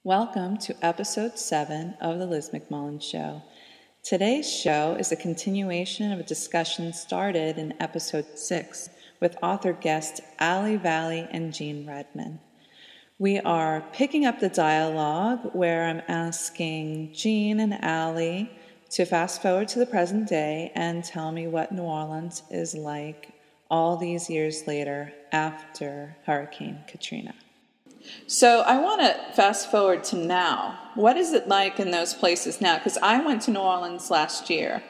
Welcome to episode 7 of The Liz McMullen Show. Today's show is a continuation of a discussion started in episode 6 with author guests Vali and Redmann. We are picking up the dialogue where I'm asking Jean and Allie to fast forward to the present day and tell me what New Orleans is like all these years later after Hurricane Katrina. So I want to fast forward to now. What is it like in those places now? Because I went to New Orleans last year,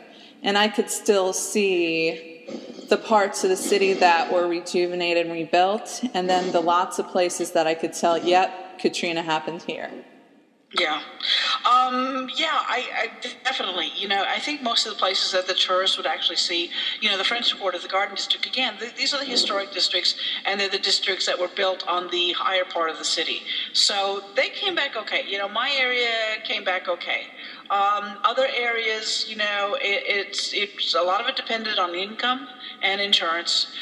and I could still see the parts of the city that were rejuvenated and rebuilt, and then the lots of places that I could tell, yep, Katrina happened here. Yeah. I definitely, I think most of the places that the tourists would actually see, the French Quarter, the Garden District, again, these are the historic districts, and they're the districts that were built on the higher part of the city. So they came back okay. My area came back okay. Other areas, it's a lot of it depended on income and insurance.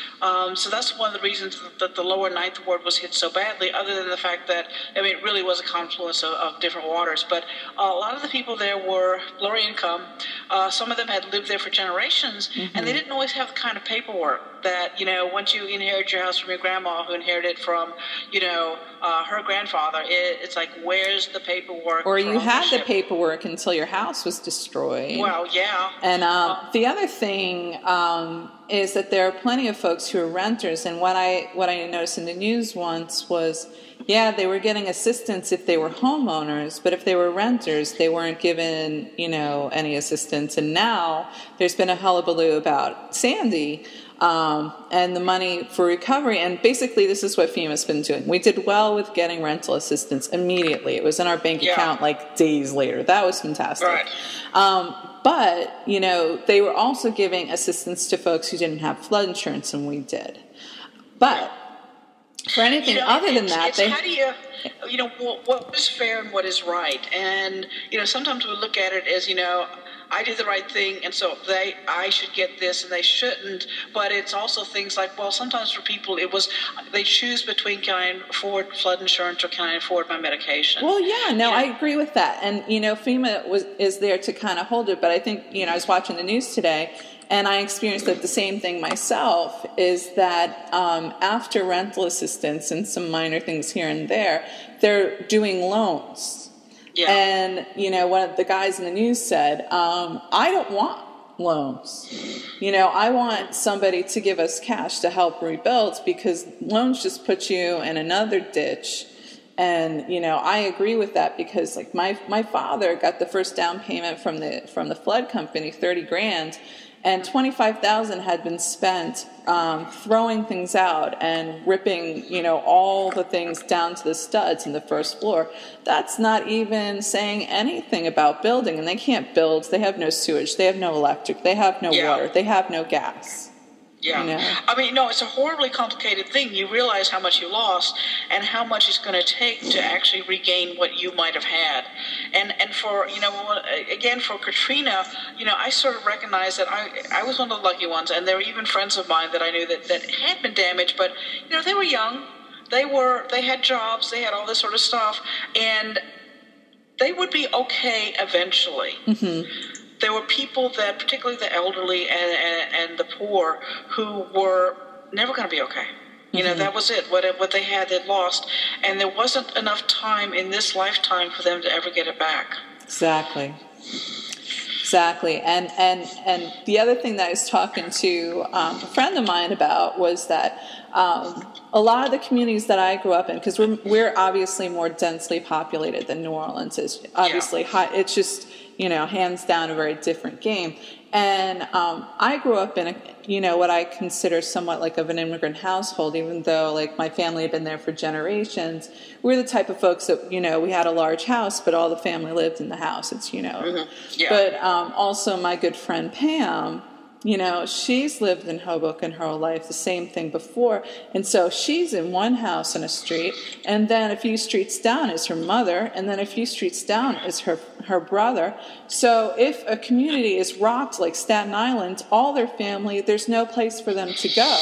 So that's one of the reasons that the lower Ninth Ward was hit so badly, other than the fact that, it really was a confluence of different waters. But a lot of the people there were lower income. Some of them had lived there for generations, and they didn't always have the kind of paperwork that, once you inherit your house from your grandma who inherited it from, her grandfather, it's like, where's the paperwork? Or you had the paperwork until your house was destroyed. Well, yeah. And the other thing is that there are plenty of folks who are renters, and what I noticed in the news once was, they were getting assistance if they were homeowners, but if they were renters, they weren't given, any assistance. And now there's been a hullabaloo about Sandy and the money for recovery. And basically, this is what FEMA's been doing. We did well with getting rental assistance immediately. It was in our bank account like days later. That was fantastic. Right. But, they were also giving assistance to folks who didn't have flood insurance, and we did. But for anything other than that, how do you, what is fair and what is right? And, sometimes we look at it as, I did the right thing, and so I should get this, and they shouldn't. But it's also things like, well, sometimes for people, they choose between, can I afford flood insurance or can I afford my medication? Well, I agree with that. And, FEMA is there to kind of hold it. But I think, I was watching the news today, and I experienced the same thing myself, is that after rental assistance and some minor things here and there, they're doing loans. Yeah. And, one of the guys in the news said, I don't want loans. I want somebody to give us cash to help rebuild, because loans just put you in another ditch. And, I agree with that, because like my father got the first down payment from the flood company, $30,000. And $25,000 had been spent throwing things out and ripping, all the things down to the studs in the first floor. That's not even saying anything about building. And they can't build. They have no sewage. They have no electric. They have no water. They have no gas. Yeah. It's a horribly complicated thing. You realize how much you lost and how much it's going to take to actually regain what you might have had. And for, again, for Katrina, I sort of recognized that I was one of the lucky ones. And there were even friends of mine that I knew that had been damaged, but, they were young. They had jobs. They had all this sort of stuff. And they would be okay eventually. Mm-hmm. There were people that, particularly the elderly and the poor, who were never going to be okay. That was it. What they had, they'd lost. And there wasn't enough time in this lifetime for them to ever get it back. Exactly. And the other thing that I was talking to a friend of mine about was that a lot of the communities that I grew up in, because we're obviously more densely populated than New Orleans is. Obviously, it's just, hands down a very different game. And I grew up in what I consider somewhat like of an immigrant household, even though like my family had been there for generations. We're the type of folks that, we had a large house, but all the family lived in the house. It's, Mm-hmm. Yeah. But also my good friend Pam, she's lived in Hoboken her whole life, the same thing before. And so she's in one house on a street, and then a few streets down is her mother, and then a few streets down is her her brother. So if a community is rocked like Staten Island, all their family, there's no place for them to go.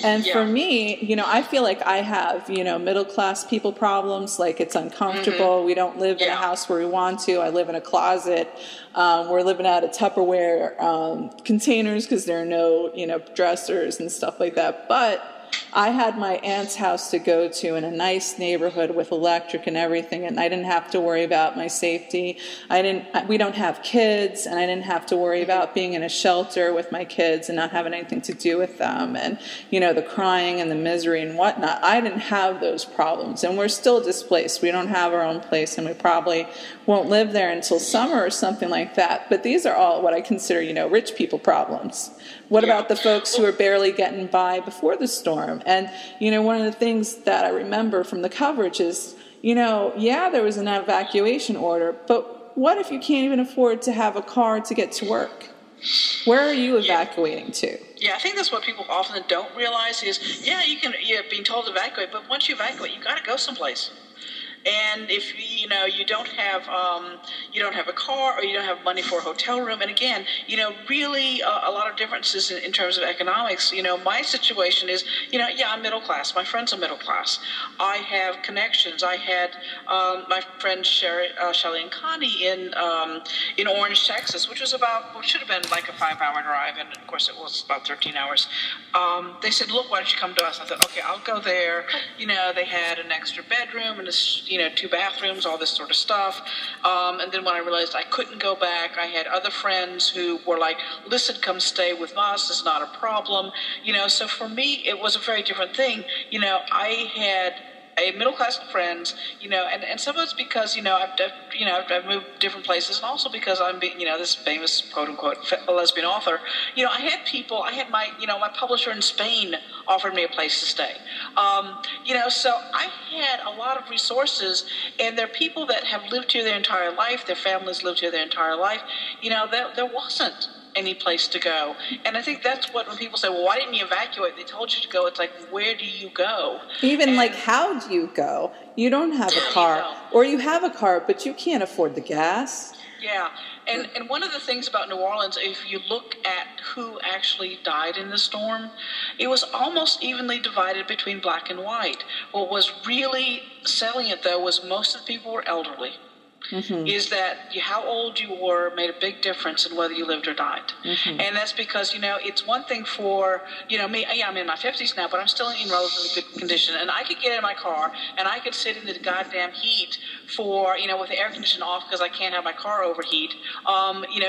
And for me, I feel like I have, middle class people problems. Like it's uncomfortable. We don't live in a house where we want to. I live in a closet. We're living out of Tupperware containers because there are no, dressers and stuff like that. But I had my aunt's house to go to in a nice neighborhood with electric and everything, and I didn't have to worry about my safety. We don't have kids, and I didn't have to worry about being in a shelter with my kids and not having anything to do with them, and the crying and the misery and whatnot. I didn't have those problems, and we're still displaced. We don't have our own place, and we probably won't live there until summer or something like that. But these are all what I consider, rich people problems. What about the folks who are barely getting by before the storm? And, one of the things that I remember from the coverage is, there was an evacuation order, but what if you can't even afford to have a car to get to work? Where are you evacuating to? Yeah, I think that's what people often don't realize is, you're being told to evacuate, but once you evacuate, you got to go someplace. And if you don't have a car or you don't have money for a hotel room, and again, really a lot of differences in terms of economics. My situation is, I'm middle class. My friends are middle class. I have connections. I had my friends Shelley and Connie in Orange, Texas, which should have been like a 5-hour drive, and of course it was about 13 hours. They said, "Look, why don't you come to us?" I thought, okay, I'll go there. They had an extra bedroom and a 2 bathrooms, all this sort of stuff. And then when I realized I couldn't go back, I had other friends who were like, "Listen, come stay with us. It's not a problem." So for me, it was a very different thing. I had a middle class of friends, and some of it's because, I've moved different places, and also because I'm this famous quote unquote lesbian author. I had my publisher in Spain offered me a place to stay. So I had a lot of resources, and there are people that have lived here their entire life, their families lived here their entire life. There wasn't any place to go. And I think that's when people say, well, why didn't you evacuate? They told you to go. It's like, where do you go? Even how do you go? You don't have a car, or you have a car, but you can't afford the gas. Yeah, and one of the things about New Orleans, if you look at who actually died in the storm, it was almost evenly divided between black and white. What was really selling it, though, was most of the people were elderly. Is that how old you were made a big difference in whether you lived or died. And that's because, it's one thing for, me, I'm in my 50s now, but I'm still in relatively good condition. And I could get in my car and I could sit in the goddamn heat for, with the air conditioner off because I can't have my car overheat,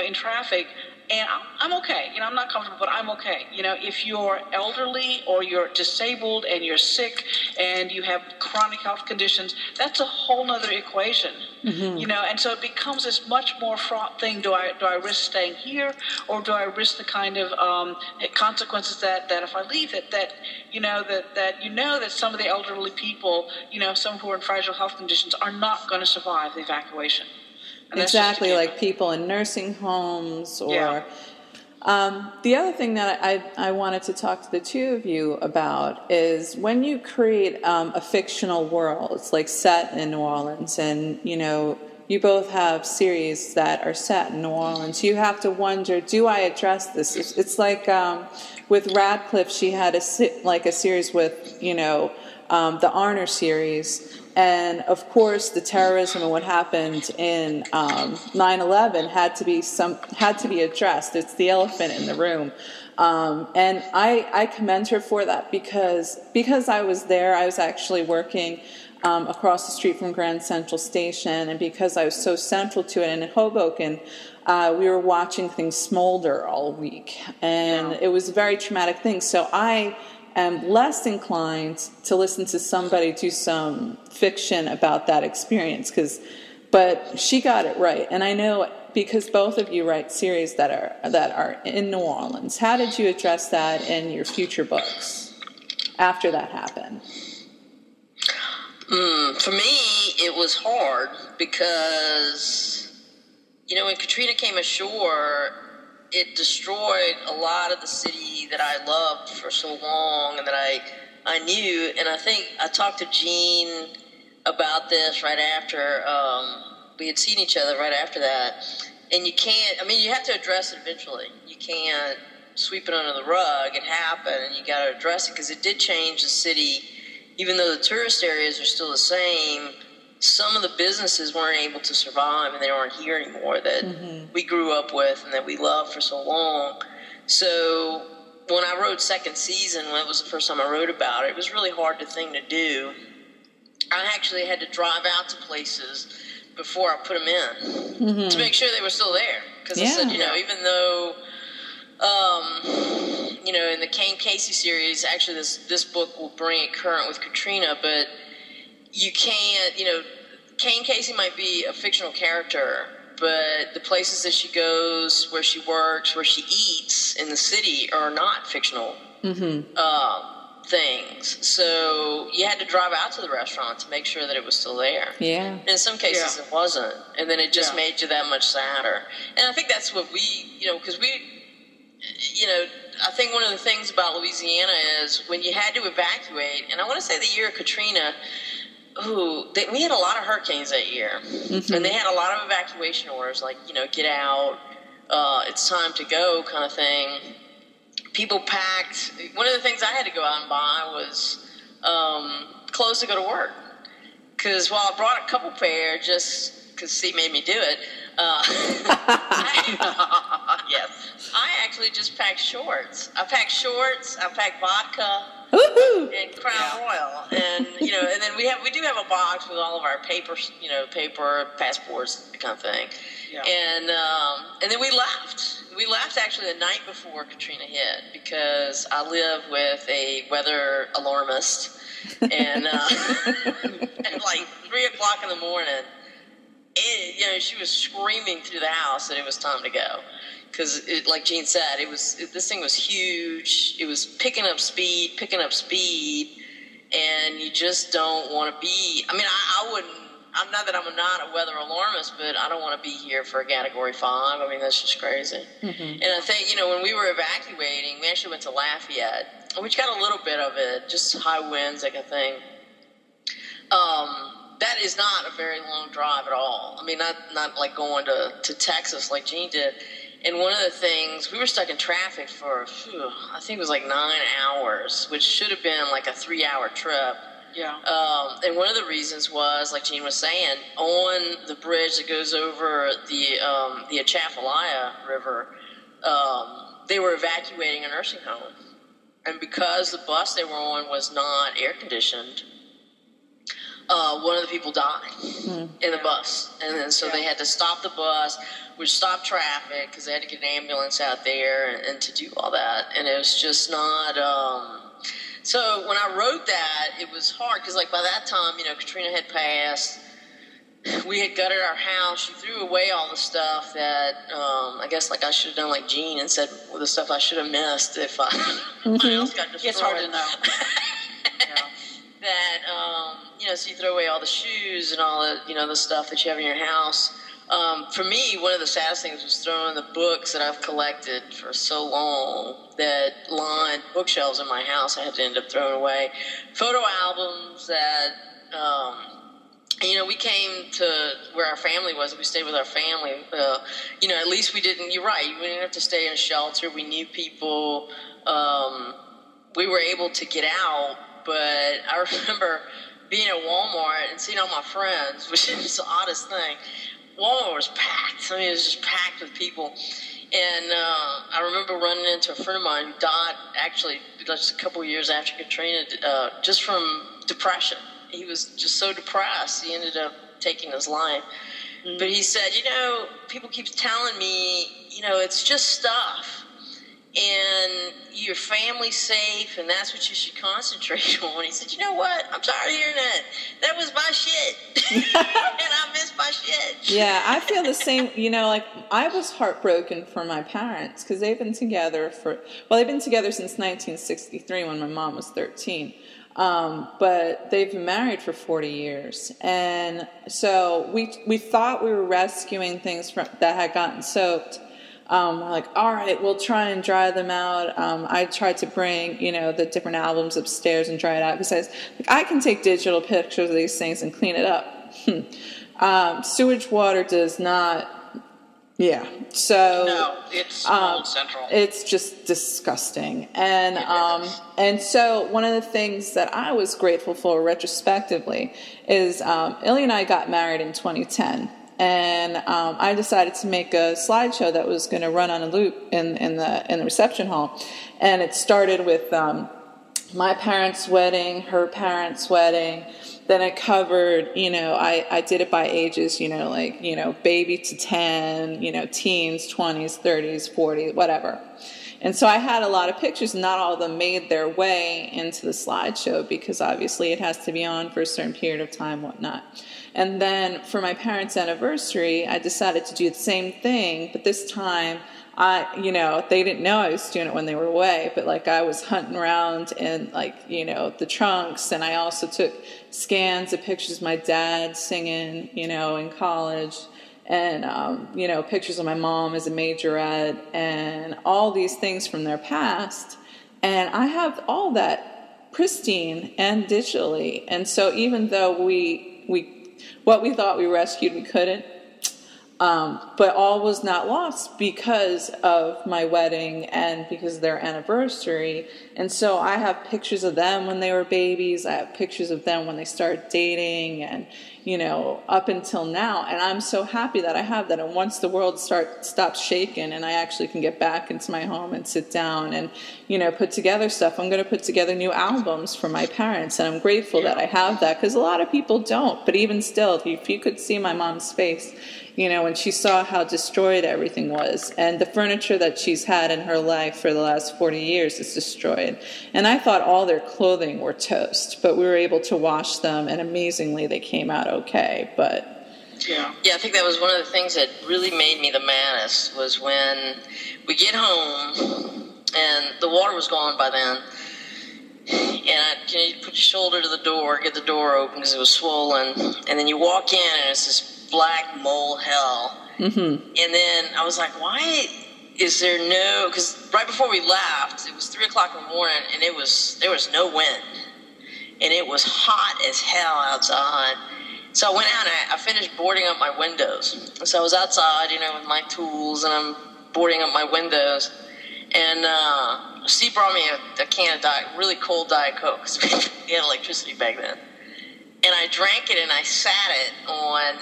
in traffic. And I'm okay. I'm not comfortable, but I'm okay. If you're elderly or you're disabled and you're sick and you have chronic health conditions, that's a whole nother equation. And so it becomes this much more fraught thing. Do I risk staying here, or do I risk the kind of consequences that if I leave that some of the elderly people, some who are in fragile health conditions, are not going to survive the evacuation. And exactly, like people in nursing homes or... the other thing that I wanted to talk to the two of you about is when you create a fictional world, it's like set in New Orleans, and, you both have series that are set in New Orleans, you have to wonder, do I address this? It's like with Radcliffe, she had a series with, the Arner series. And of course, the terrorism and what happened in 9/11 had to be addressed. It's the elephant in the room, and I commend her for that because I was there. I was actually working across the street from Grand Central Station, and because I was so central to it, and in Hoboken, we were watching things smolder all week, and it was a very traumatic thing. So I am less inclined to listen to somebody do some fiction about that experience, but she got it right. And I know because both of you write series that are in New Orleans. How did you address that in your future books after that happened? For me, it was hard because, when Katrina came ashore, it destroyed a lot of the city that I loved for so long and that I knew. And I think I talked to Jean about this right after we had seen each other right after that. And you can't, I mean, you have to address it eventually. You can't sweep it under the rug. It happened, and you got to address it because it did change the city. Even though the tourist areas are still the same, some of the businesses weren't able to survive, and they aren't here anymore that we grew up with and that we loved for so long. So when I wrote second season, when it was the first time I wrote about it, it was a really hard thing to do. I actually had to drive out to places before I put them in to make sure they were still there. Because I said, you know, even though, you know, in the Kane Casey series, actually this book will bring it current with Katrina, but you can't, you know, Kane Casey might be a fictional character, but the places that she goes, where she works, where she eats in the city are not fictional things. So you had to drive out to the restaurant to make sure that it was still there. Yeah. And in some cases it wasn't. And then it just made you that much sadder. And I think that's what we, you know, because we, you know, I think one of the things about Louisiana is when you had to evacuate, and I want to say the year of Katrina, we had a lot of hurricanes that year. And they had a lot of evacuation orders, like, you know, get out, it's time to go kind of thing. People packed. One of the things I had to go out and buy was clothes to go to work. Because while I brought a couple pair just because Steve made me do it, I actually just packed shorts. I packed shorts, I packed vodka, and Crown Royal. And, you know, and then we do have a box with all of our paper, you know, passports, kind of thing. Yeah. And then we left. We left actually the night before Katrina hit because I live with a weather alarmist, and at like 3 o'clock in the morning, you know, she was screaming through the house that it was time to go because, like Jean said, this thing was huge. It was picking up speed, and you just don't want to be. I mean, I wouldn't. I'm not that I'm not a weather alarmist, but I don't want to be here for a Category 5. I mean, that's just crazy. And I think, you know, when we were evacuating, we actually went to Lafayette, which got a little bit of it, just high winds, that kind of thing. That is not a very long drive at all. I mean, not like going to Texas like Jean did. And one of the things, we were stuck in traffic for, I think it was like 9 hours, which should have been like a 3-hour trip. Yeah. And one of the reasons was, like Jean was saying, on the bridge that goes over the Atchafalaya River, they were evacuating a nursing home. And because the bus they were on was not air conditioned, one of the people died in the bus. And then so they had to stop the bus, which stopped traffic because they had to get an ambulance out there and to do all that. And it was just not... So when I wrote that, it was hard because, like, by that time, you know, Katrina had passed. We had gutted our house. She threw away all the stuff that I guess, like, I should have done like Jean and said, well, the stuff I should have missed if my house got destroyed. It's hard to know. That, you know, so you throw away all the shoes and all the, you know, the stuff that you have in your house. For me, one of the saddest things was throwing the books that I've collected for so long that lined bookshelves in my house. I had to end up throwing away photo albums that, you know, we came to where our family was. We stayed with our family. You know, at least we didn't, you're right, we didn't have to stay in a shelter. We knew people. We were able to get out, but I remember being at Walmart and seeing all my friends, which is the oddest thing. Walmart was packed. I mean, it was just packed with people. And I remember running into a friend of mine who died actually just a couple of years after Katrina, just from depression. He was just so depressed, he ended up taking his life. But he said, you know, people keep telling me, you know, it's just stuff. And your family's safe, and that's what you should concentrate on. He said, you know what? I'm tired of hearing that. That was my shit. And I miss my shit. Yeah, I feel the same. You know, like, I was heartbroken for my parents because they've been together they've been together since 1963 when my mom was 13. But they've been married for 40 years. And so we thought we were rescuing things that had gotten soaked. We're like, all right, we'll try and dry them out. I tried to bring, you know, the different albums upstairs and dry it out because I can take digital pictures of these things and clean it up. Sewage water does not. Yeah. So No, it's mold central. It's just disgusting. And so one of the things that I was grateful for retrospectively is Illy and I got married in 2010. And I decided to make a slideshow that was going to run on a loop in the reception hall. And it started with my parents' wedding, her parents' wedding. Then it covered, I did it by ages, baby to 10, teens, 20s, 30s, 40s, whatever. And so I had a lot of pictures. Not all of them made their way into the slideshow because obviously it has to be on for a certain period of time, whatnot. And then for my parents' anniversary, I decided to do the same thing, but this time they didn't know I was doing it when they were away, but I was hunting around in the trunks, and I also took scans of pictures of my dad singing, in college, and, pictures of my mom as a majorette, and all these things from their past. And I have all that pristine and digitally. And so even though what we thought we rescued, we couldn't. But all was not lost because of my wedding and because of their anniversary. And so I have pictures of them when they were babies. I have pictures of them when they started dating and, up until now. And I'm so happy that I have that. And once the world stops shaking and I actually can get back into my home and sit down and, put together stuff, I'm going to put together new albums for my parents. And I'm grateful that I have that because a lot of people don't. But even still, if you could see my mom's face, when she saw how destroyed everything was, and the furniture that she's had in her life for the last 40 years is destroyed. And I thought all their clothing were toast, but we were able to wash them, and amazingly they came out okay. But yeah, I think that was one of the things that really made me the maddest was when we get home and the water was gone by then. And you put your shoulder to the door, get the door open because it was swollen, and then you walk in and it's this black mole hell. Mm-hmm. And then I was like, why is there no, because right before we left, it was 3 o'clock in the morning, and there was no wind, and it was hot as hell outside. So I went out and I finished boarding up my windows. So I was outside, with my tools, and I'm boarding up my windows, and Steve brought me a can of really cold Diet Coke, because we had electricity back then. And I drank it, and I sat it on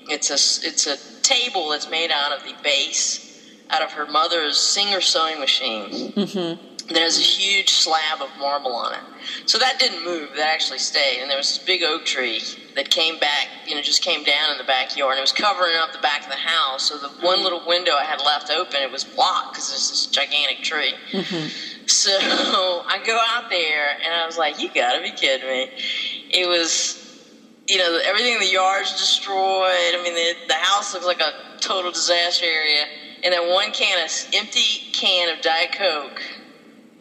it's a table that's made out of the base out of her mother's Singer sewing machine. Mm-hmm. There's a huge slab of marble on it. So that didn't move. That actually stayed. And there was this big oak tree that came back, just came down in the backyard. And it was covering up the back of the house. So the one little window I had left open, it was blocked because it's this gigantic tree. Mm-hmm. So I go out there, and I was like, you got to be kidding me. It was, everything in the yard's destroyed. I mean, the house looks like a total disaster area. And that one empty can of Diet Coke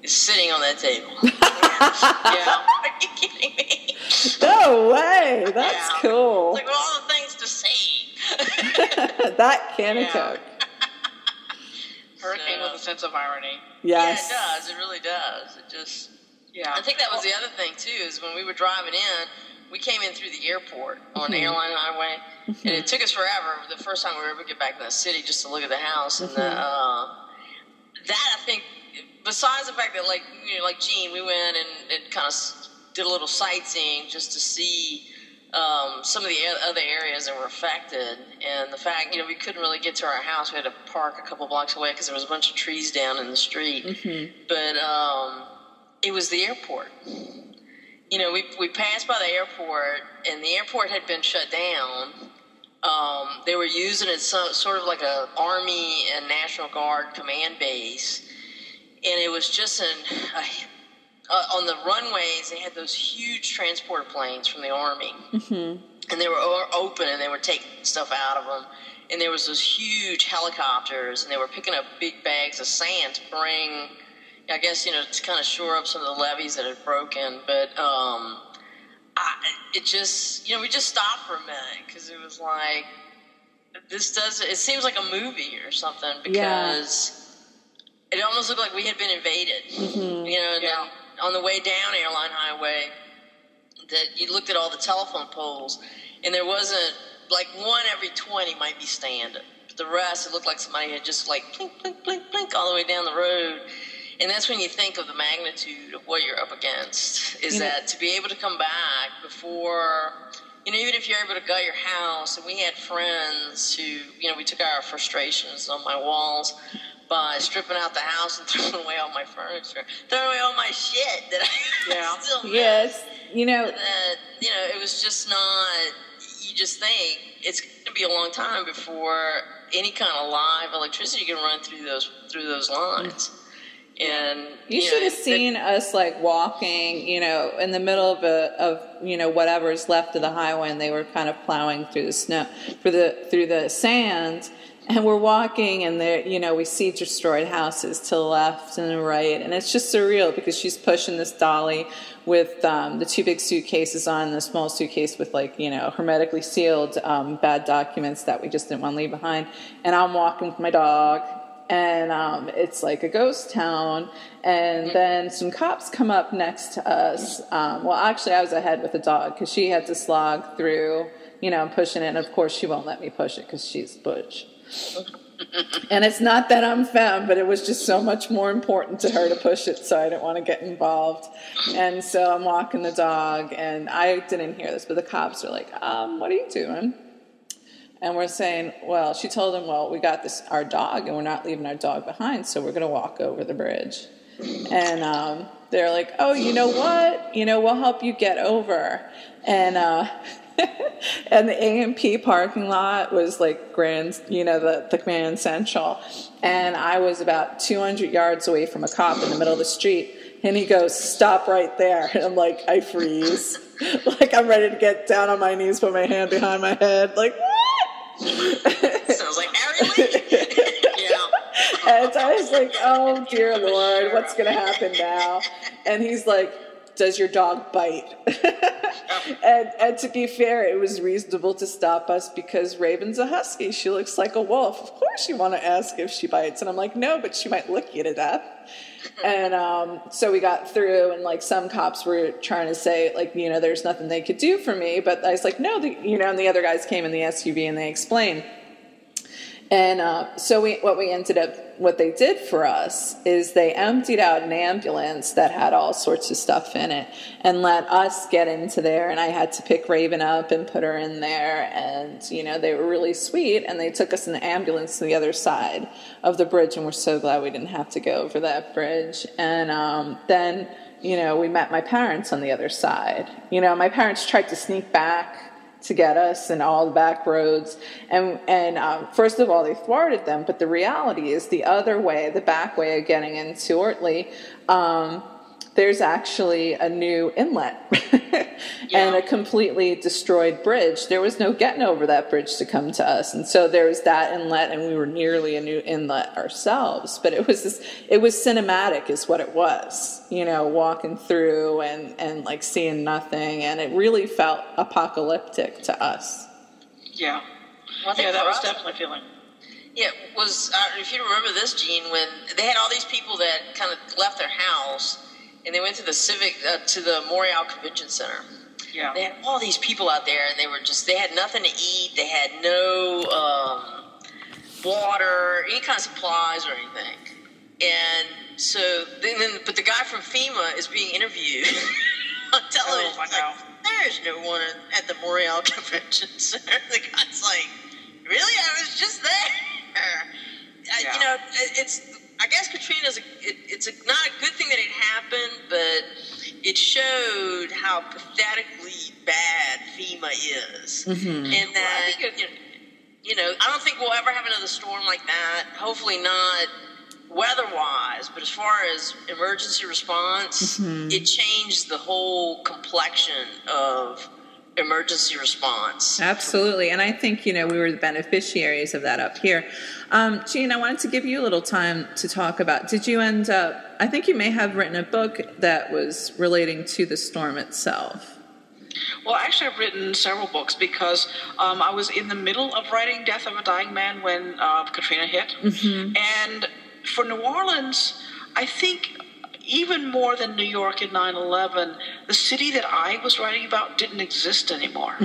is sitting on that table. Yeah. Are you kidding me? No way. That's cool. It's like all the things to save. That can of Coke. Hurricane with a sense of irony. Yes. Yeah, it does. It really does. It just... Yeah. I think that was the other thing, too, is when we were driving in, we came in through the airport on Airline Highway, and it took us forever, the first time we were able to get back to the city just to look at the house. And that, I think, besides the fact that, like Gene, we went and kind of did a little sightseeing just to see some of the other areas that were affected. And the fact, we couldn't really get to our house. We had to park a couple blocks away because there was a bunch of trees down in the street. Mm-hmm. But... it was the airport. We passed by the airport, and the airport had been shut down. They were using it sort of like an Army and National Guard command base, and it was just on the runways. They had those huge transport planes from the Army, and they were open, and they were taking stuff out of them. And there was those huge helicopters, and they were picking up big bags of sand to bring. I guess, to kind of shore up some of the levees that had broken. But we just stopped for a minute because it was like, it seems like a movie or something because it almost looked like we had been invaded. Mm-hmm. Then on the way down Airline Highway, that you looked at all the telephone poles, and there wasn't like 1 every 20 might be standing. But the rest, it looked like somebody had just like blink, blink, blink, blink all the way down the road. And that's when you think of the magnitude of what you're up against, is that to be able to come back before, even if you're able to gut your house, and we had friends who, we took our frustrations on my walls by stripping out the house and throwing away all my furniture, throwing away all my shit that I still miss. Yes, it was just not, you just think it's going to be a long time before any kind of live electricity can run through those lines. And you should have seen us like walking, in the middle of whatever's left of the highway, and they were kind of plowing through the snow, through the sand, and we're walking, and there, we see destroyed houses to the left and the right, and it's just surreal because she's pushing this dolly with the 2 big suitcases on, and the small suitcase with hermetically sealed bad documents that we just didn't want to leave behind, and I'm walking with my dog. And it's like a ghost town, and then some cops come up next to us. Well, actually, I was ahead with the dog because she had to slog through, pushing it. And, of course, she won't let me push it because she's butch. And it's not that I'm femme, but it was just so much more important to her to push it, so I didn't want to get involved. And so I'm walking the dog, and I didn't hear this, but the cops are like, what are you doing? And we're saying, well, she told him, well, we got our dog, and we're not leaving our dog behind, so we're going to walk over the bridge. And they're like, oh, you know what? We'll help you get over. And and the A&P parking lot was like grand, the Grand Central. And I was about 200 yards away from a cop in the middle of the street. And he goes, stop right there. And I'm like, I freeze. Like I'm ready to get down on my knees, put my hand behind my head. Like, what? Sounds like Harry Lee. Yeah. And I was like, oh, dear Lord, what's going to happen now? And he's like, does your dog bite? And to be fair, it was reasonable to stop us because Raven's a husky. She looks like a wolf. Of course you want to ask if she bites. And I'm like, no, but she might lick you to death. And so we got through, and like some cops were trying to say, like, there's nothing they could do for me. But I was like, no, and the other guys came in the SUV and they explained. And so what they did for us is they emptied out an ambulance that had all sorts of stuff in it and let us get into there. And I had to pick Raven up and put her in there. And, they were really sweet. And they took us in the ambulance to the other side of the bridge. And we're so glad we didn't have to go over that bridge. And then, we met my parents on the other side. My parents tried to sneak back to get us and all the back roads. And first of all, they thwarted them. But the reality is the other way, the back way of getting into Ortley, there's actually a new inlet and a completely destroyed bridge. There was no getting over that bridge to come to us. And so there was that inlet, and we were nearly a new inlet ourselves. But it was cinematic is what it was, walking through and like seeing nothing. And it really felt apocalyptic to us. Yeah. Well, that was definitely feeling. Yeah, it was, if you remember this, Gene, when they had all these people that kind of left their house and they went to the Montreal Convention Center. Yeah. They had all these people out there, and they had nothing to eat. They had no water, any kind of supplies or anything. And so, but the guy from FEMA is being interviewed on television. Oh, I know. There's no one at the Montreal Convention Center. The guy's like, really? I was just there. Yeah. I guess Katrina's it's not a good thing that it happened, but it showed how pathetically bad FEMA is. Mm-hmm. And that, I don't think we'll ever have another storm like that. Hopefully not weather-wise, but as far as emergency response, it changed the whole complexion of emergency response. Absolutely. And I think, we were the beneficiaries of that up here. Jean, I wanted to give you a little time to talk about, did you end up, I think you may have written a book that was relating to the storm itself. Well, actually, I've written several books because I was in the middle of writing Death of a Dying Man when Katrina hit. Mm-hmm. And for New Orleans, I think, even more than New York in 9/11, the city that I was writing about didn't exist anymore. I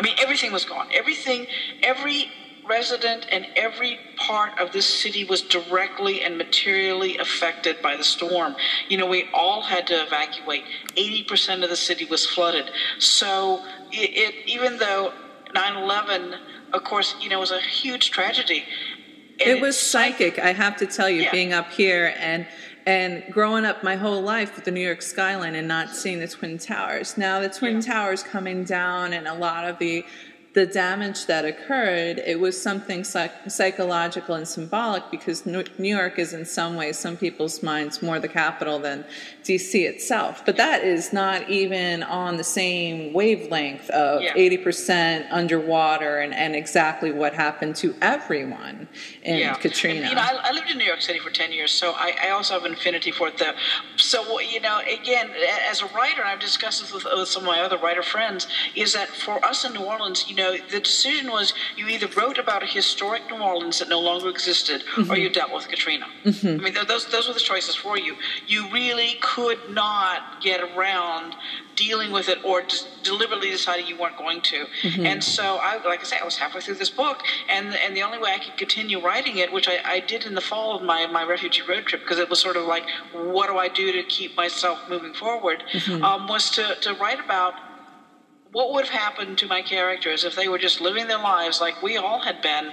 mean, everything was gone. Every resident and every part of this city was directly and materially affected by the storm. You know, we all had to evacuate. 80% of the city was flooded. So even though 9/11, of course, you know, was a huge tragedy. It was psychic, I have to tell you, being up here and growing up my whole life with the New York skyline and not seeing the Twin Towers. Now the Twin Towers coming down and a lot of the damage that occurred, it was something psychological and symbolic, because New York is in some ways, some people's minds, more the capital than D.C. itself. But that is not even on the same wavelength of 80% underwater and exactly what happened to everyone in Katrina. And, you know, I lived in New York City for 10 years, so I also have an affinity for it there. So, you know, again, as a writer, I've discussed this with some of my other writer friends, is that for us in New Orleans, you know, the decision was you either wrote about a historic New Orleans that no longer existed, or you dealt with Katrina. I mean, those were the choices for you. You really could not get around dealing with it or just deliberately deciding you weren't going to. And so, like I say, I was halfway through this book, and the only way I could continue writing it, which I did in the fall of my refugee road trip, because it was sort of like, what do I do to keep myself moving forward, was to write about what would have happened to my characters if they were just living their lives like we all had been,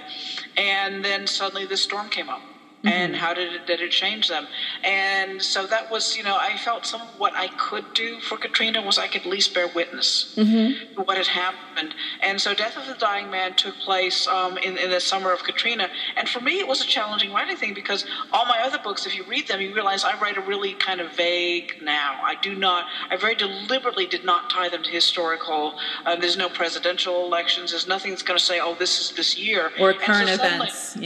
and then suddenly this storm came up. And how did it change them? And so that was, you know, I felt some of what I could do for Katrina was I could at least bear witness to what had happened. And so Death of the Dying Man took place in the summer of Katrina. And for me, it was a challenging writing thing, because all my other books, if you read them, you realize I write a really kind of vague now. I very deliberately did not tie them to historical. There's no presidential elections. There's nothing that's going to say, oh, this is this year. Or current events,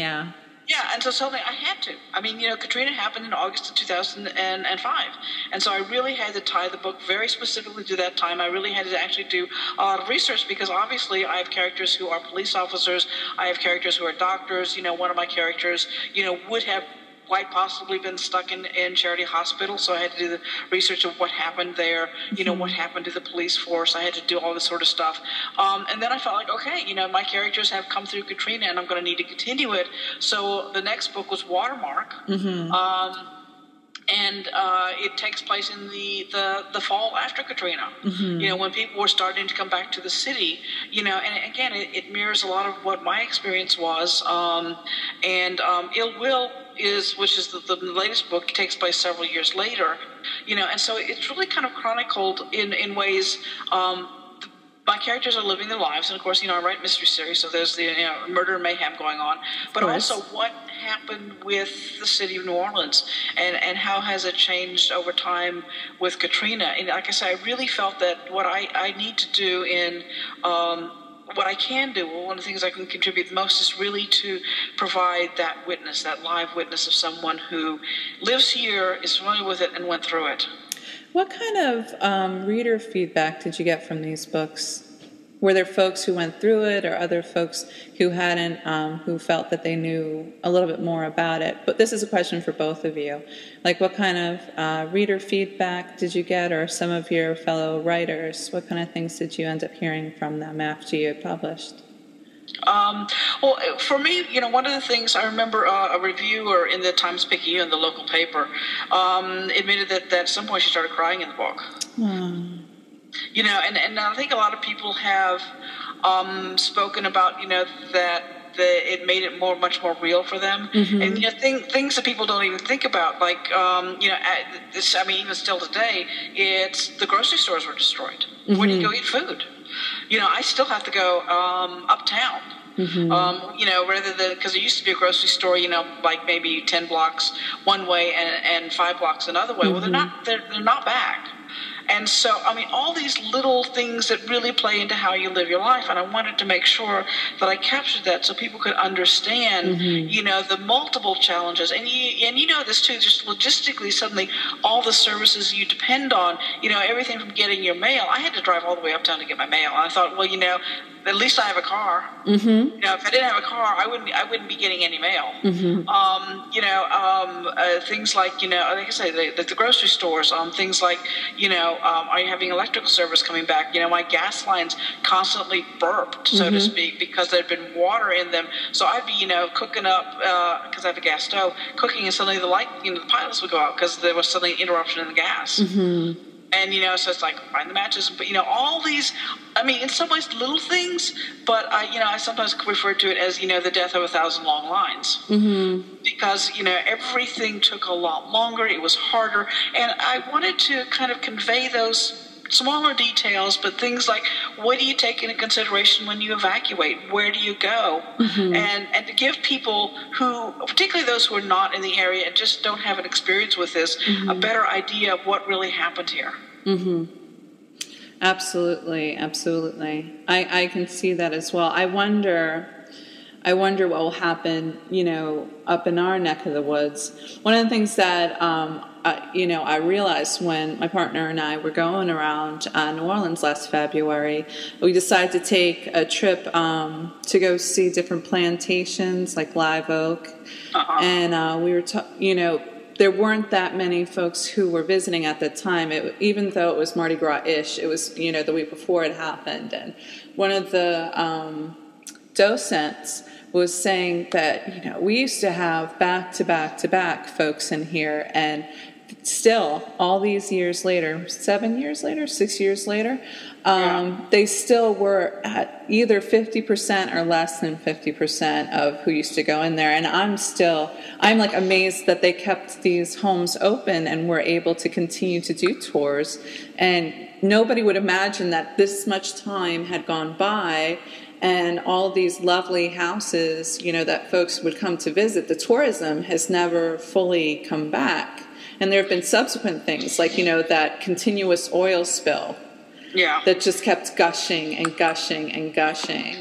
Yeah, and so suddenly I had to. I mean, you know, Katrina happened in August of 2005. And so I really had to tie the book very specifically to that time. I really had to actually do a lot of research, because obviously I have characters who are police officers. I have characters who are doctors. You know, one of my characters, you know, would have quite possibly been stuck in Charity Hospital, so I had to do the research of what happened there, you know, what happened to the police force. I had to do all this sort of stuff. And then I felt like, okay, you know, my characters have come through Katrina, and I'm going to need to continue it. So the next book was Watermark. And it takes place in the fall after Katrina, you know, when people were starting to come back to the city, you know, and again, it mirrors a lot of what my experience was. And Ill Will which is the latest book, takes place several years later, you know, and so it's really kind of chronicled in ways. My characters are living their lives, and of course, you know, I write mystery series, so there's the murder and mayhem going on, but also what happened with the city of New Orleans, and how has it changed over time with Katrina. And like I said, I really felt that what I need to do in what I can do, one of the things I can contribute the most, is really to provide that witness, that live witness of someone who lives here, is familiar with it, and went through it. What kind of reader feedback did you get from these books? Were there folks who went through it, or other folks who hadn't, who felt that they knew a little bit more about it? But this is a question for both of you. Like, what kind of reader feedback did you get, or some of your fellow writers? What kind of things did you end up hearing from them after you had published? Well, for me, you know, one of the things I remember, a reviewer in the Times-Picayune, the local paper, admitted that at some point she started crying in the book. You know, and I think a lot of people have spoken about, you know, that it made it much more real for them. And, you know, things that people don't even think about, like, you know, I mean, even still today, it's the grocery stores were destroyed. Where do you go eat food? You know, I still have to go uptown. You know, rather than, because there used to be a grocery store, you know, like maybe 10 blocks one way and 5 blocks another way. Well, they're not back. And so, I mean, all these little things that really play into how you live your life. And I wanted to make sure that I captured that so people could understand, you know, the multiple challenges. And you know this too, just logistically, suddenly all the services you depend on, you know, everything from getting your mail. I had to drive all the way uptown to get my mail. And I thought, well, you know, at least I have a car. You know, if I didn't have a car, I wouldn't be getting any mail. You know, things like, you know, like I say, the grocery stores. Things like, you know, are you having electrical service coming back? You know, my gas lines constantly burped, so to speak, because there'd been water in them. So I'd be, you know, cooking up because I have a gas stove, cooking, and suddenly the light, you know, the pilots would go out because there was suddenly an interruption in the gas. And, you know, so it's like, find the matches. But, you know, all these, I mean, in some ways, little things, but, you know, I sometimes refer to it as, you know, the death of 1,000 long lines. Because, you know, everything took a lot longer. It was harder. And I wanted to kind of convey those smaller details, but things like, what do you take into consideration when you evacuate? Where do you go? And to give people who, particularly those who are not in the area and just don't have an experience with this, a better idea of what really happened here. Absolutely, absolutely. I can see that as well. I wonder what will happen, you know, up in our neck of the woods. One of the things that, you know, I realized when my partner and I were going around New Orleans last February, we decided to take a trip to go see different plantations like Live Oak. And we were, you know, there weren't that many folks who were visiting at the time. Even though it was Mardi Gras-ish, it was, you know, the week before it happened. And one of the docents was saying that, you know, we used to have back-to-back-to-back folks in here, and still, all these years later, 7 years later, 6 years later, they still were at either 50% or less than 50% of who used to go in there. And I'm like amazed that they kept these homes open and were able to continue to do tours. And nobody would imagine that this much time had gone by and all these lovely houses, you know, that folks would come to visit. The tourism has never fully come back. And there have been subsequent things like, you know, that continuous oil spill that just kept gushing and gushing and gushing.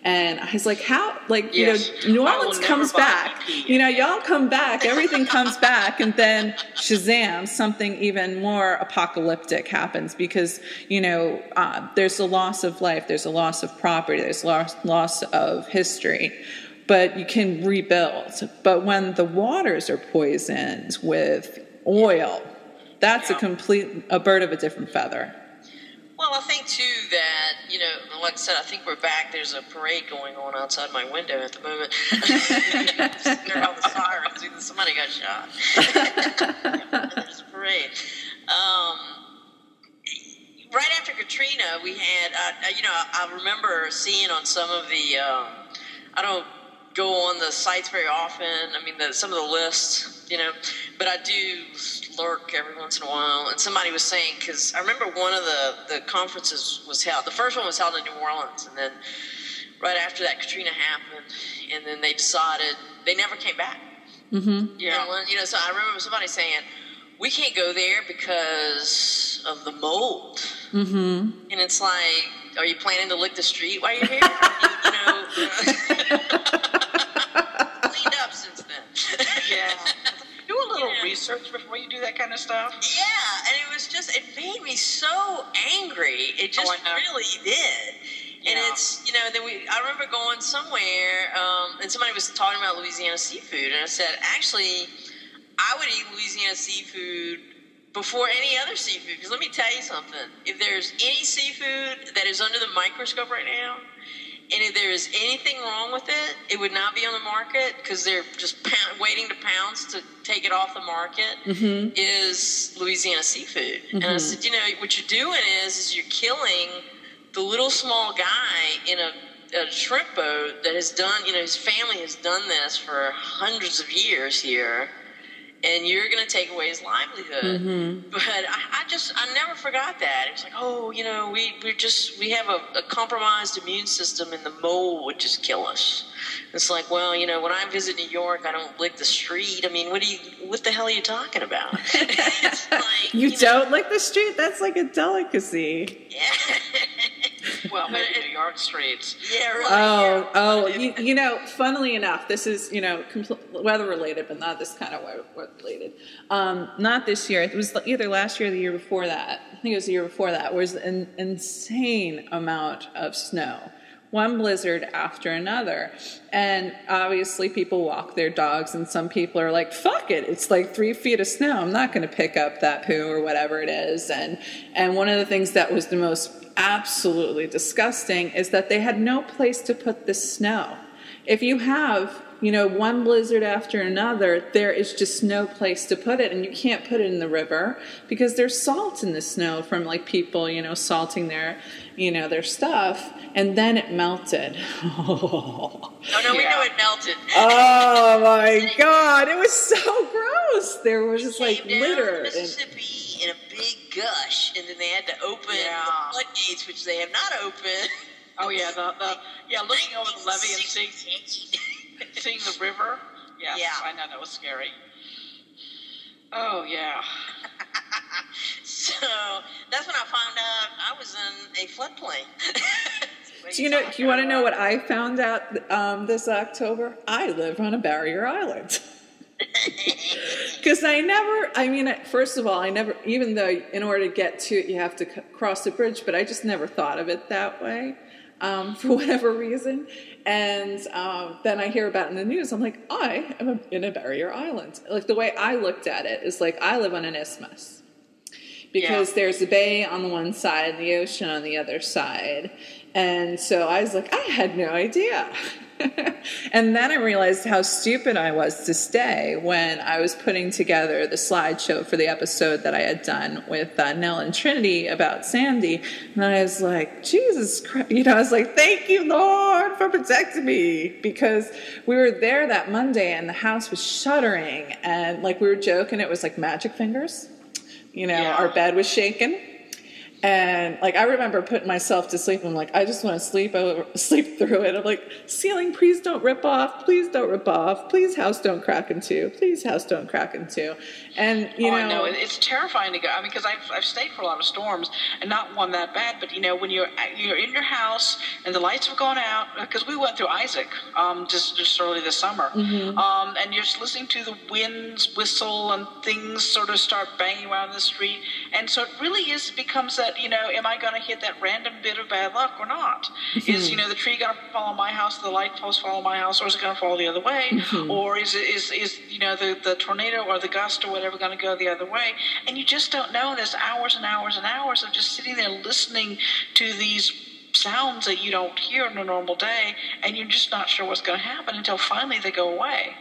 And I was like, how, like, you know, New Orleans comes back, you know, y'all come back, everything comes back, and then shazam, something even more apocalyptic happens because, you know, there's a loss of life, there's a loss of property, there's loss of history. But you can rebuild. But when the waters are poisoned with oil, that's a bird of a different feather. Well, I think, too, that, you know, like I said, I think we're back. There's a parade going on outside my window at the moment. There are all the sirens. Somebody got shot. There's a parade. Right after Katrina, we had, you know, I remember seeing on some of the, I don't go on the sites very often. I mean, some of the lists, you know, but I do lurk every once in a while. And somebody was saying, because I remember one of the conferences was held. The first one was held in New Orleans, and then right after that, Katrina happened, and then they decided they never came back. Yeah. And, you know, so I remember somebody saying, we can't go there because of the mold. And it's like, are you planning to lick the street while you're here? You know, cleaned up since then. Do a little research before you do that kind of stuff. Yeah, and it was just, it made me so angry. It just really did. And it's, you know, then I remember going somewhere, and somebody was talking about Louisiana seafood, and I said, actually, I would eat Louisiana seafood before any other seafood, because let me tell you something. If there's any seafood that is under the microscope right now, and if there is anything wrong with it, it would not be on the market because they're just waiting to pounce to take it off the market, is Louisiana seafood. And I said, you know, what you're doing is you're killing the little small guy in a shrimp boat that has done, you know, his family has done this for hundreds of years here. and you're going to take away his livelihood. Mm-hmm. But I never forgot that. It was like, oh, we have a compromised immune system, and the mold would just kill us. It's like, well, when I visit New York, I don't lick the street. I mean, what the hell are you talking about? It's like, you don't lick the street? That's like a delicacy. Yeah. Well, maybe New York streets. Yeah, right. Funnily enough, this is, weather related, but not this kind of weather related. Not this year. It was either last year or the year before that. I think it was the year before that. Was an insane amount of snow. One blizzard after another. And obviously people walk their dogs, and some people are like, fuck it, it's like 3 feet of snow. I'm not going to pick up that poo or whatever it is. And one of the things that was the most absolutely disgusting is that they had no place to put the snow. If you have, one blizzard after another, there is just no place to put it, and you can't put it in the river because there's salt in the snow from like people, salting their, their stuff, and then it melted. Oh no, we know it melted. Oh my God, it was so gross. There was just like litter. Mississippi in a big gush, and then they had to open the floodgates, which they have not opened. Oh yeah, looking over the levee and seeing the river. Yeah, I know, that was scary. Oh yeah. So that's when I found out I was in a floodplain. Do you want to know what I found out this October? I live on a barrier island. Because first of all, even though in order to get to it, you have to cross the bridge, but I just never thought of it that way, for whatever reason. And then I hear about it in the news. I'm like, I am in a barrier island. Like, the way I looked at it is like, I live on an isthmus. Because there's a bay on the one side and the ocean on the other side. And so I was like, I had no idea. And then I realized how stupid I was to stay when I was putting together the slideshow for the episode that I had done with Nell and Trinity about Sandy. And I was like, Jesus Christ. I was like, thank you, Lord, for protecting me. Because we were there that Monday and the house was shuddering. And like we were joking, it was like magic fingers. Our bed was shaking. And like I remember putting myself to sleep. I'm like, I just want to sleep through it. I'm like, ceiling, please don't rip off. Please don't rip off. Please, house don't crack in two. Please, house don't crack in two. And I know it's terrifying to go. I mean, because I've stayed for a lot of storms, and not one that bad. But when you're in your house and the lights have gone out, because we went through Isaac just early this summer, and you're just listening to the winds whistle and things sort of start banging around the street, and so it really becomes that. Am I going to hit that random bit of bad luck or not? Is the tree going to fall on my house, the light post fall on my house, or is it going to fall the other way? Or is the tornado or the gust or whatever going to go the other way? And you just don't know. There's hours and hours and hours of just sitting there listening to these sounds that you don't hear in a normal day, and you're just not sure what's going to happen until finally they go away.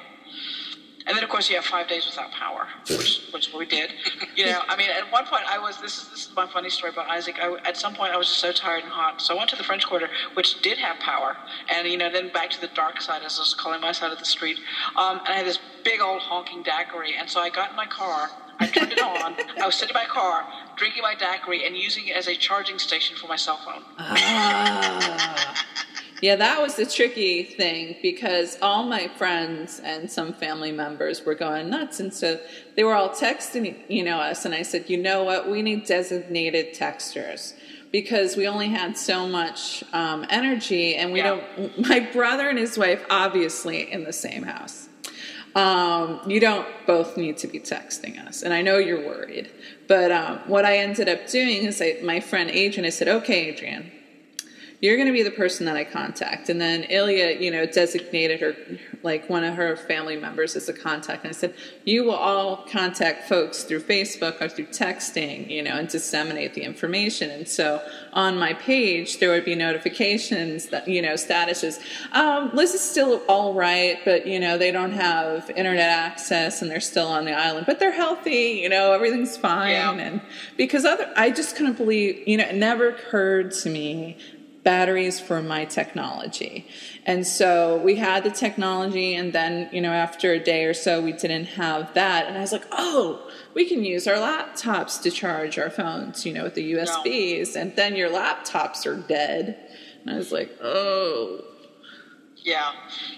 And then, of course, you have 5 days without power, which we did. At one point, this is my funny story about Isaac. At some point, I was just so tired and hot. So I went to the French Quarter, which did have power. And, then back to the dark side, as I was calling my side of the street. And I had this big old honking daiquiri. And so I got in my car. I turned it on. I was sitting in my car, drinking my daiquiri, and using it as a charging station for my cell phone. Yeah, that was the tricky thing because all my friends and some family members were going nuts. And so they were all texting, us. And I said, you know what? We need designated texters because we only had so much energy. And we don't, my brother and his wife, obviously in the same house. You don't both need to be texting us. And I know you're worried. But what I ended up doing is my friend Adrian, I said, okay, Adrian, you're going to be the person that I contact. And then Ilya, designated her, like one of her family members as a contact. And I said, you will all contact folks through Facebook or through texting, and disseminate the information. And so on my page, there would be notifications that, statuses. Liz is still all right, but, they don't have internet access and they're still on the island, but they're healthy, everything's fine. Yeah. And because I just couldn't believe, it never occurred to me batteries for my technology. And so we had the technology, and then, after a day or so, we didn't have that. And I was like, oh, we can use our laptops to charge our phones, with the USBs. No. And then your laptops are dead. And I was like, oh. Yeah,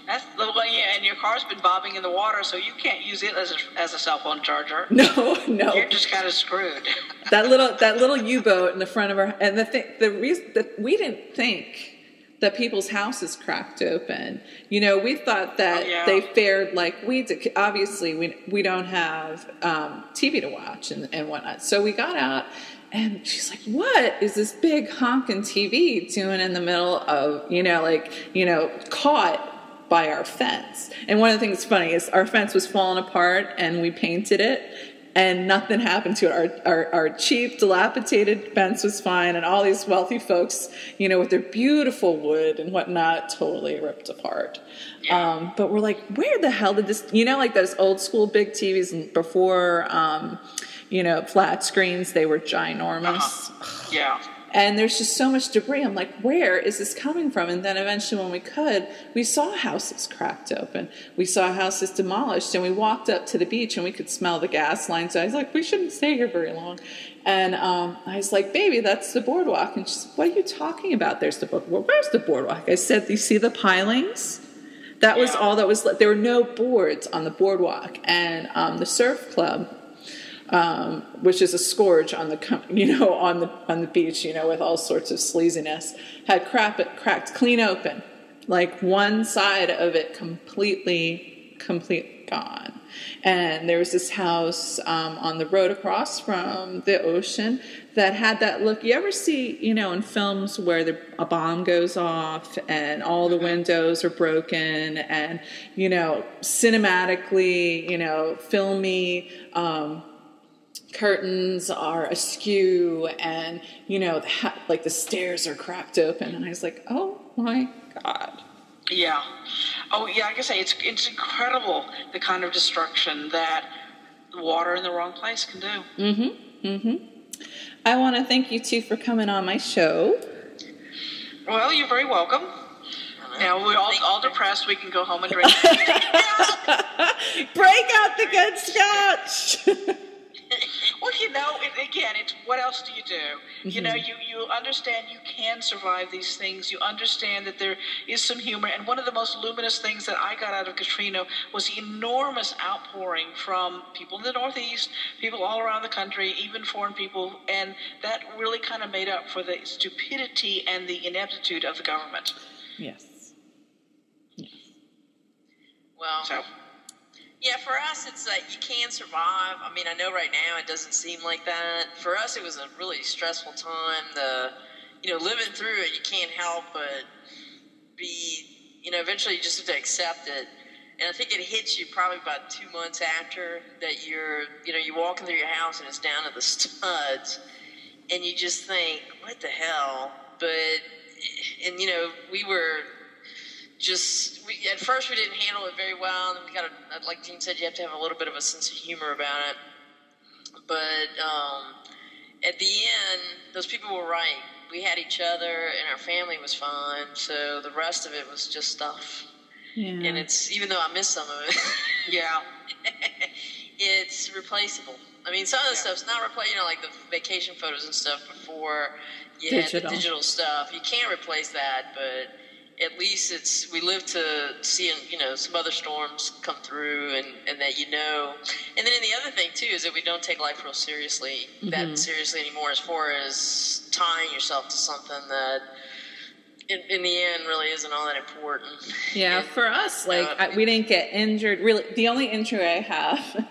that's the way. Yeah, and your car's been bobbing in the water, so you can't use it as a cell phone charger. No. You're just kind of screwed. that little U-boat in the front of our, and the reason that we didn't think that people's houses cracked open. We thought that they fared like we did. Obviously, we don't have TV to watch and whatnot. So we got out. And she's like, what is this big honking TV doing in the middle of, caught by our fence? And one of the things that's funny is our fence was falling apart and we painted it and nothing happened to it. Our cheap, dilapidated fence was fine, and all these wealthy folks, with their beautiful wood and whatnot, totally ripped apart. Yeah. But we're like, where the hell did this, like those old school big TVs before, flat screens, they were ginormous. Yeah. And there's just so much debris. I'm like, where is this coming from? And then eventually when we saw houses cracked open. We saw houses demolished, and we walked up to the beach and we could smell the gas lines. I was like, we shouldn't stay here very long. And I was like, baby, that's the boardwalk. And she said, what are you talking about? There's the boardwalk. Well, where's the boardwalk? I said, you see the pilings? That was all that was left. There were no boards on the boardwalk. And the surf club, which is a scourge on the on the beach, with all sorts of sleaziness, had cracked clean open, like one side of it completely gone. And there was this house on the road across from the ocean that had that look. You ever see, in films where a bomb goes off and all the windows are broken and, cinematically, filmy, curtains are askew and, the stairs are cracked open. And I was like, oh my God. Yeah. Oh, yeah, like I say, it's incredible the kind of destruction that water in the wrong place can do. Mm-hmm. Mm-hmm. I want to thank you, too, for coming on my show. Well, you're very welcome. Now we're all depressed. We can go home and drink. Break out the good scotch. Well, it's what else do you do? Mm-hmm. You understand you can survive these things. You understand that there is some humor. And one of the most luminous things that I got out of Katrina was the enormous outpouring from people in the Northeast, people all around the country, even foreign people. And that really kind of made up for the stupidity and the ineptitude of the government. Yes. Well, yeah, for us, it's like you can survive. I mean, I know right now it doesn't seem like that. For us, it was a really stressful time. Living through it, you can't help but be, eventually you just have to accept it. And I think it hits you probably about 2 months after that you're walking through your house and it's down to the studs. And you just think, what the hell? We were at first we didn't handle it very well, and we got like Jean said, you have to have a little bit of a sense of humor about it. But at the end, those people were right. We had each other, and our family was fine. So the rest of it was just stuff. Yeah. And it's, even though I miss some of it, yeah, it's replaceable. I mean, some of the stuff's not replaceable. Like the vacation photos and stuff before you had the digital stuff. You can't replace that, but at least we live to see, some other storms come through and that, and then the other thing too, is that we don't take life real seriously, mm-hmm. that seriously anymore, as far as tying yourself to something that in the end really isn't all that important. Yeah. And for us, we didn't get injured. Really, the only injury I have,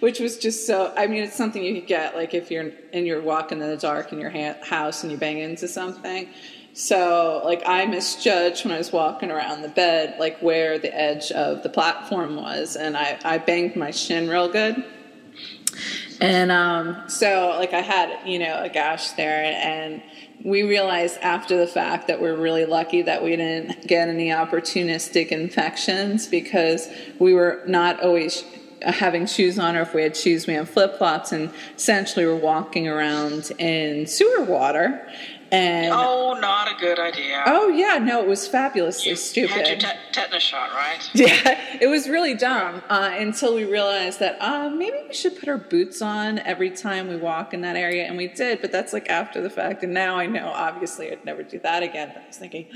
which was just it's something you could get, like if you're walking in the dark in your house and you bang into something. So, I misjudged when I was walking around the bed, where the edge of the platform was, and I banged my shin real good. And I had, a gash there, and we realized after the fact that we're really lucky that we didn't get any opportunistic infections, because we were not always having shoes on, or if we had shoes, we had flip-flops, and essentially we're walking around in sewer water. And oh, not a good idea. oh yeah, no, it was fabulously You stupid. had your tetanus shot, right? Yeah, it was really dumb until we realized that maybe we should put our boots on every time we walk in that area, and we did, but that's like after the fact, and now I know obviously I'd never do that again, but I was thinking,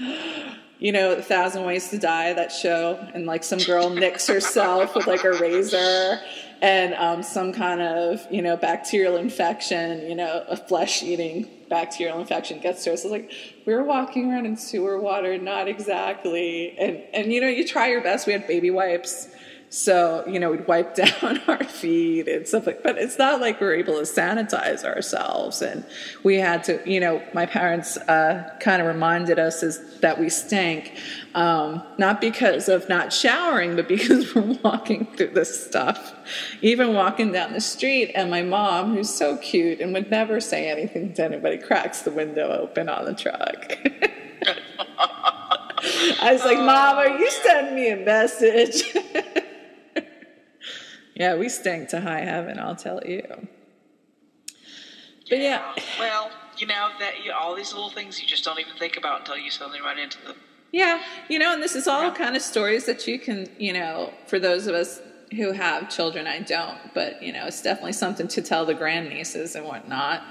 you know, 1,000 Ways to Die, that show, and like some girl nicks herself with like a razor, and some kind of, you know, bacterial infection, you know, a flesh-eating bacterial infection gets to us. It's like, we were walking around in sewer water, not exactly. And you know, you try your best. We had baby wipes. So, you know, we'd wipe down our feet and stuff like, but it's not like we were able to sanitize ourselves. And we had to, you know, my parents kind of reminded us that we stink, not because of not showering, but because we're walking through this stuff. Even walking down the street, and my mom, who's so cute and would never say anything to anybody, cracks the window open on the truck. I was like, Mom, are you sending me a message? Yeah, we stink to high heaven, I'll tell you. But yeah. Well, you know, all these little things you just don't even think about until you suddenly run into them. Yeah, you know, and this is all kind of stories that you can, you know, for those of us who have children, I don't, but, you know, it's definitely something to tell the grandnieces and whatnot.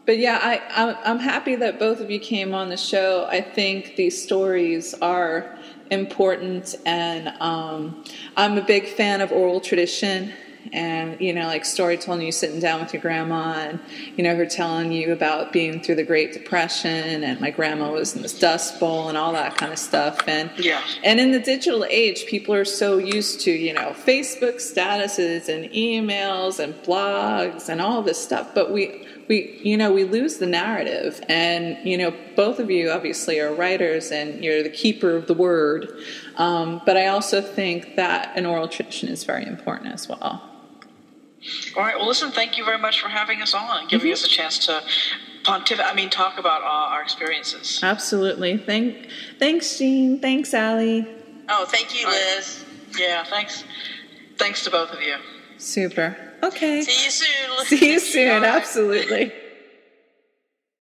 But yeah, I'm happy that both of you came on the show. I think these stories are important, and I'm a big fan of oral tradition, and, you know, like storytelling, you sitting down with your grandma and, you know, her telling you about being through the Great Depression, and my grandma was in this Dust Bowl and all that kind of stuff. And and in the digital age, people are so used to, you know, Facebook statuses and emails and blogs and all this stuff, but we you know, we lose the narrative. And, you know, both of you obviously are writers and you're the keeper of the word. But I also think that an oral tradition is very important as well. All right. Well, listen, thank you very much for having us on and giving us a chance to talk about our experiences. Absolutely. Thanks, Jean. Thanks, Allie. Oh, thank you, Liz. Yeah, thanks. Thanks to both of you. Super. Okay. See you soon. See you soon. Absolutely.